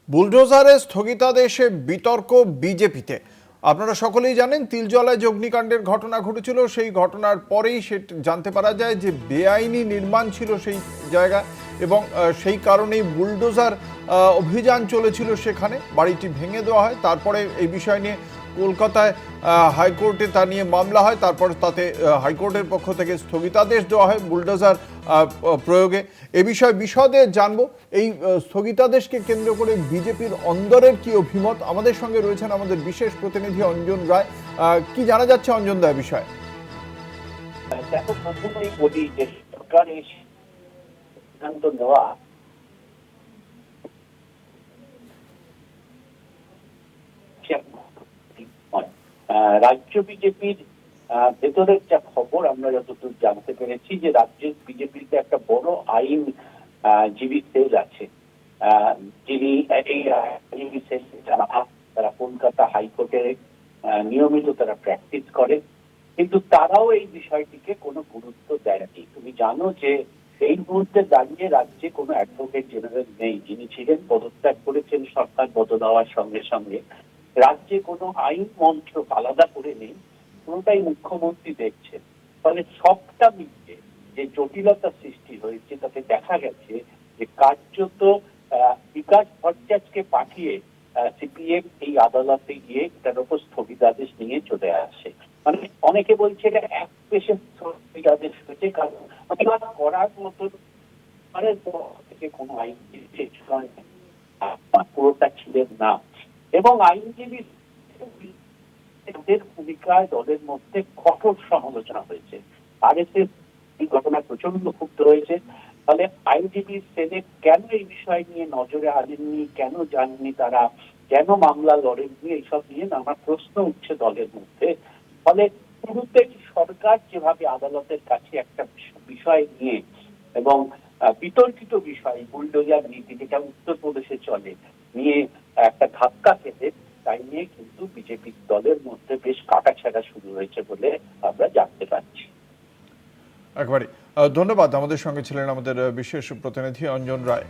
বুলডোজারে স্থগিতাদেশে বিতর্ক বিজেপিতে। আপনারা সকলেই জানেন তিলজলায় যে অগ্নিকাণ্ডের ঘটনা ঘটেছিল, সেই ঘটনার পরেই সেটা জানতে পারা যায় যে বেআইনি নির্মাণ ছিল সেই জায়গা, এবং সেই কারণেই বুলডোজার অভিযান চলেছিল সেখানে। বাড়িটি ভেঙে দেওয়া হয়, তারপরে এই বিষয় নিয়ে কলকাতায় হাইকোর্টে তা নিয়ে মামলা হয়, তারপর তাতে হাইকোর্টের পক্ষ থেকে স্থগিতাদেশ দেওয়া হয় বুলডোজার প্রয়োগে। এ বিষয়ে বিশদে জানবো। এই স্থগিতাদেশকে কেন্দ্র করে বিজেপির অন্দরের কি অভিমত, আমাদের সঙ্গে রয়েছেন আমাদের বিশেষ প্রতিনিধি অঞ্জন রায়। কি জানা যাচ্ছে অঞ্জন রায় বিষয়ে? দেখো, প্রথমেই বলি যে সরকার এই সিদ্ধান্ত নেওয়া রাজ্য বিজেপির ভেতরের যা খবর আমরা যতদূর জানতে পেরেছি, যে রাজ্যের বিজেপিতে একটা বড় আইনজীবী সেল আছে, যিনি এই আইনজীবী সেল তারা কলকাতা হাইকোর্টে নিয়মিত তারা প্র্যাকটিস করে, কিন্তু তারাও এই বিষয়টিকে কোনো গুরুত্ব দেয়নি। তুমি জানো যে এই মুহূর্তে দাঁড়িয়ে রাজ্যে কোনো অ্যাডভোকেট জেনারেল নেই, যিনি ছিলেন পদত্যাগ করেছেন সরকার বদল হওয়ার সঙ্গে সঙ্গে। রাজ্যে কোনো আইন মন্ত্রক আলাদা করে নেই, পুরোটাই মুখ্যমন্ত্রী দেখছেন। ফলে সবটা মিলিয়ে যে জটিলতা সৃষ্টি হয়েছে, তাতে দেখা গেছে যে কার্যত বিকাশ ভট্টাচার্যকে পাঠিয়ে সিপিএম এই আদালতে গিয়ে এটার উপর স্থগিতাদেশ নিয়ে চলে আসে। মানে অনেকে বলছে এটা এক পেশে স্থগিতাদেশ হয়েছে, কারণ প্রতিবাদ করার মতো থেকে কোনো আইনজীবী পুরোটা ছিলেন না, এবং আইনজীবী ভূমিকায় দলের মধ্যে কঠোর সমালোচনা হয়েছে। আরএসএস এই ঘটনায় প্রচন্ড ক্ষুব্ধ হয়েছে। ফলে আইনজীবী সেনেট কেন এই বিষয় নিয়ে নজরে আনেননি, কেন জাননি তারা, কেন মামলা লড়েননি, এইসব নিয়ে নানা প্রশ্ন উঠছে দলের মধ্যে। ফলে শুরুতে সরকার যেভাবে আদালতের কাছে একটা বিষয় নিয়ে, এবং বিতর্কিত বিষয় বুলডোজার নীতি যেটা উত্তরপ্রদেশে চলে নিয়ে একটা ধাক্কা খেতে, তাই নিয়ে কিন্তু বিজেপি দলের মধ্যে বেশ কাটাছেঁড়া শুরু হয়েছে বলে আমরা জানতে পারছি। একবারে ধন্যবাদ। আমাদের সঙ্গে ছিলেন আমাদের বিশেষ প্রতিনিধি অঞ্জন রায়।